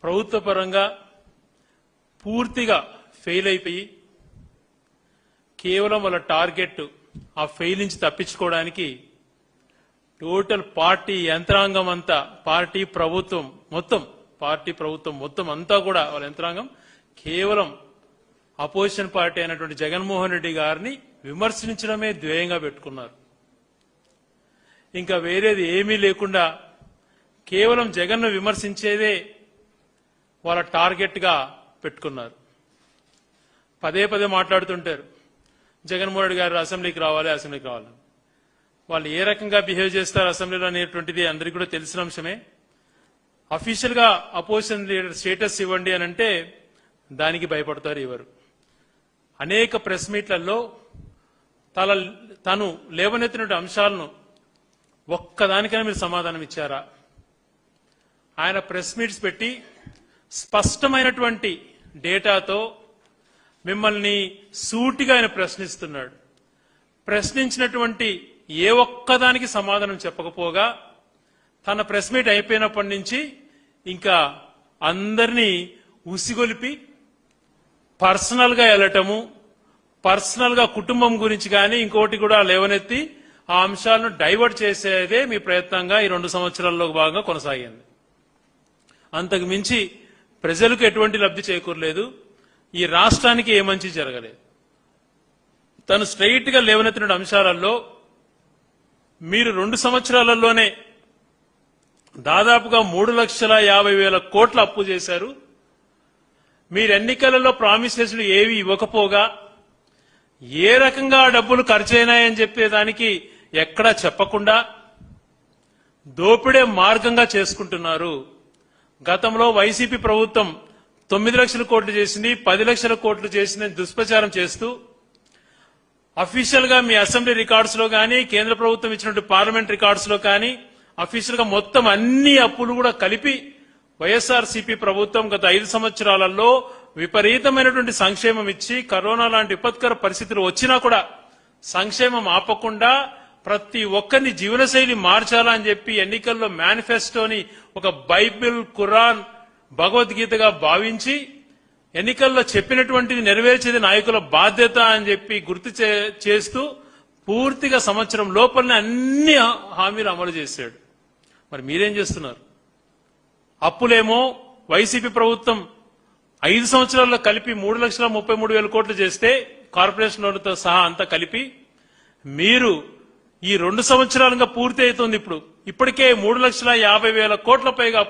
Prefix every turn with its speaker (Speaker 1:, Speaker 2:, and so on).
Speaker 1: ప్రభుత్వ పరంగా పూర్తిగా ఫెయిల్ అయిపోయి కేవలం వాళ్ళ టార్గెట్ ఆ ఫెయిల్ నుంచి తప్పించుకోవడానికి టోటల్ పార్టీ యంత్రాంగం అంతా పార్టీ ప్రభుత్వం మొత్తం అంతా కూడా వాళ్ళ యంత్రాంగం కేవలం అపోజిషన్ పార్టీ అయినటువంటి జగన్మోహన్ రెడ్డి గారిని విమర్శించడమే ధ్యేయంగా పెట్టుకున్నారు. ఇంకా వేరేది ఏమీ లేకుండా కేవలం జగన్ను విమర్శించేదే వాళ్ళ టార్గెట్ గా పెట్టుకున్నారు. పదే పదే మాట్లాడుతుంటారు జగన్మోహన్ రెడ్డి గారు అసెంబ్లీకి రావాలి. వాళ్ళు ఏ రకంగా బిహేవ్ చేస్తారు అసెంబ్లీలో అనేటువంటిది అందరికీ కూడా తెలిసిన అంశమే. అఫీషియల్ గా అపోజిషన్ లీడర్ స్టేటస్ ఇవ్వండి అని అంటే దానికి భయపడతారు. ఇవ్వరు. అనేక ప్రెస్ మీట్లలో తను లేవనెత్తిన అంశాలను ఒక్కదానికైనా మీరు సమాధానం ఇచ్చారా? ఆయన ప్రెస్ మీట్స్ పెట్టి స్పష్టమైనటువంటి డేటాతో మిమ్మల్ని సూటిగా ఆయన ప్రశ్నిస్తున్నాడు. ప్రశ్నించినటువంటి ఏ ఒక్కదానికి సమాధానం చెప్పకపోగా తన ప్రెస్ మీట్ అయిపోయినప్పటి నుంచి ఇంకా అందరినీ ఉసిగొలిపి పర్సనల్ గా వెళ్ళటము, పర్సనల్ గా కుటుంబం గురించి కానీ ఇంకోటి కూడా లేవనెత్తి ఆ అంశాలను డైవర్ట్ చేసేదే మీ ప్రయత్నంగా ఈ 2 సంవత్సరాల్లో భాగంగా కొనసాగింది. అంతకు మించి ప్రజలకు ఎటువంటి లబ్ధి చేకూరలేదు. ఈ రాష్ట్రానికి ఏ మంచి జరగలేదు. తను స్ట్రైట్ గా లేవనెత్తిన అంశాలలో మీరు 2 సంవత్సరాలలోనే దాదాపుగా 3,50,000 కోట్ల అప్పు చేశారు. మీరు ఎన్నికలలో ప్రామిస్ చేసిన ఏవి ఇవ్వకపోగా ఏ రకంగా డబ్బులు ఖర్చు అయినాయని చెప్పేదానికి ఎక్కడా చెప్పకుండా దోపిడే మార్గంగా చేసుకుంటున్నారు. గతంలో వైసీపీ ప్రభుత్వం 9 లక్షల కోట్లు చేసింది, 10 లక్షల కోట్లు చేసిందని దుష్ప్రచారం చేస్తూ అఫీషియల్ గా మీ అసెంబ్లీ రికార్డ్స్ లో కానీ కేంద్ర ప్రభుత్వం ఇచ్చినటువంటి పార్లమెంట్ రికార్డ్స్ లో కానీ అఫీషియల్ గా మొత్తం అన్ని అప్పులు కూడా కలిపి వైఎస్ఆర్సీపీ ప్రభుత్వం గత 5 సంవత్సరాలలో విపరీతమైనటువంటి సంక్షేమం ఇచ్చి కరోనా లాంటి విపత్కర పరిస్థితులు వచ్చినా కూడా సంక్షేమం ఆపకుండా ప్రతి ఒక్కరిని జీవనశైలి మార్చాలా అని చెప్పి ఎన్నికల్లో మేనిఫెస్టోని ఒక బైబిల్, ఖురాన్, భగవద్గీతగా భావించి ఎన్నికల్లో చెప్పినటువంటిది నెరవేర్చేది నాయకుల బాధ్యత అని చెప్పి గుర్తు చేస్తూ పూర్తిగా సంవత్సరం లోపలనే అన్ని హామీలు అమలు చేశాడు. మరి మీరేం చేస్తున్నారు? అప్పులేమో వైసీపీ ప్రభుత్వం 5 సంవత్సరాల్లో కలిపి 3,33,000 కోట్లు చేస్తే కార్పొరేషన్లతో సహా అంతా కలిపి మీరు ఈ 2 సంవత్సరాలుగా పూర్తి అవుతుంది. ఇప్పటికే 3,50,000 కోట్ల పైగా